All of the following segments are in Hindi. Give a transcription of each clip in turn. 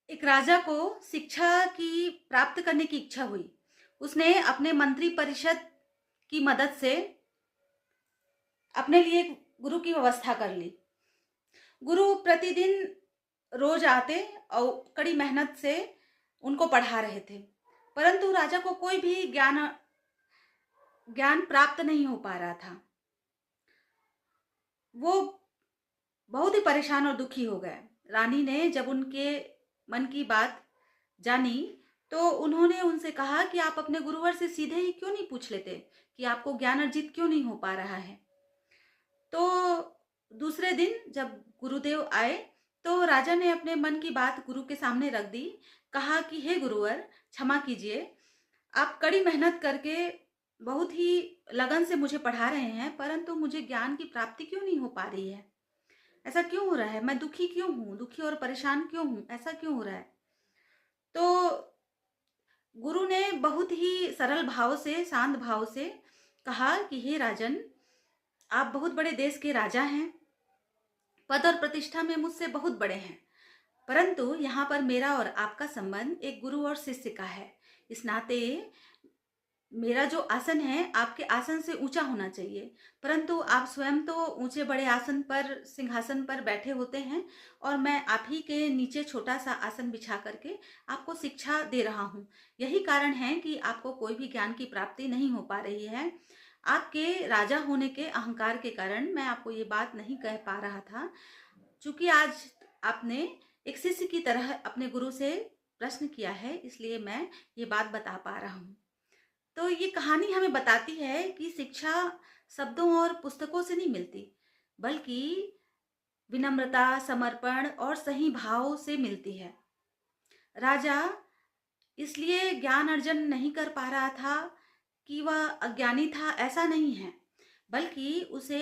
एक राजा को शिक्षा की प्राप्त करने की इच्छा हुई। उसने अपने मंत्री परिषद की मदद से अपने लिए एक गुरु की व्यवस्था कर ली। गुरु प्रतिदिन रोज आते और कड़ी मेहनत से उनको पढ़ा रहे थे, परंतु राजा को कोई भी ज्ञान ज्ञान प्राप्त नहीं हो पा रहा था। वो बहुत ही परेशान और दुखी हो गए। रानी ने जब उनके मन की बात जानी, तो उन्होंने उनसे कहा कि आप अपने गुरुवर से सीधे ही क्यों नहीं पूछ लेते कि आपको ज्ञान अर्जित क्यों नहीं हो पा रहा है। तो दूसरे दिन जब गुरुदेव आए, तो राजा ने अपने मन की बात गुरु के सामने रख दी। कहा कि हे गुरुवर, क्षमा कीजिए, आप कड़ी मेहनत करके बहुत ही लगन से मुझे पढ़ा रहे हैं, परंतु मुझे ज्ञान की प्राप्ति क्यों नहीं हो पा रही है। ऐसा क्यों हो रहा है? मैं दुखी क्यों हूँ? दुखी और परेशान क्यों हूँ? ऐसा क्यों हो रहा है? तो गुरु ने बहुत ही सरल भाव से, शांत भाव से कहा कि हे राजन, आप बहुत बड़े देश के राजा हैं, पद और प्रतिष्ठा में मुझसे बहुत बड़े हैं, परंतु यहाँ पर मेरा और आपका संबंध एक गुरु और शिष्य का है। इस नाते मेरा जो आसन है आपके आसन से ऊंचा होना चाहिए, परंतु आप स्वयं तो ऊंचे बड़े आसन पर, सिंहासन पर बैठे होते हैं, और मैं आप ही के नीचे छोटा सा आसन बिछा करके आपको शिक्षा दे रहा हूँ। यही कारण है कि आपको कोई भी ज्ञान की प्राप्ति नहीं हो पा रही है। आपके राजा होने के अहंकार के कारण मैं आपको ये बात नहीं कह पा रहा था। चूंकि आज आपने एक शिष्य की तरह अपने गुरु से प्रश्न किया है, इसलिए मैं ये बात बता पा रहा हूँ। तो ये कहानी हमें बताती है कि शिक्षा शब्दों और पुस्तकों से नहीं मिलती, बल्कि विनम्रता, समर्पण और सही भाव से मिलती है। राजा इसलिए ज्ञान अर्जन नहीं कर पा रहा था कि वह अज्ञानी था, ऐसा नहीं है, बल्कि उसे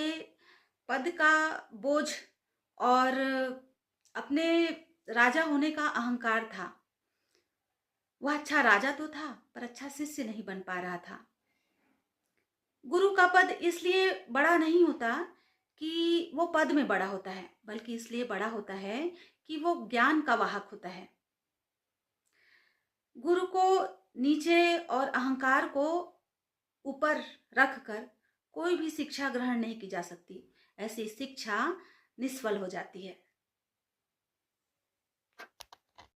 पद का बोझ और अपने राजा होने का अहंकार था। वह अच्छा राजा तो था, पर अच्छा शिष्य नहीं बन पा रहा था। गुरु का पद इसलिए बड़ा नहीं होता कि वो पद में बड़ा होता है, बल्कि इसलिए बड़ा होता है कि वो ज्ञान का वाहक होता है। गुरु को नीचे और अहंकार को ऊपर रखकर कोई भी शिक्षा ग्रहण नहीं की जा सकती। ऐसी शिक्षा निष्फल हो जाती है।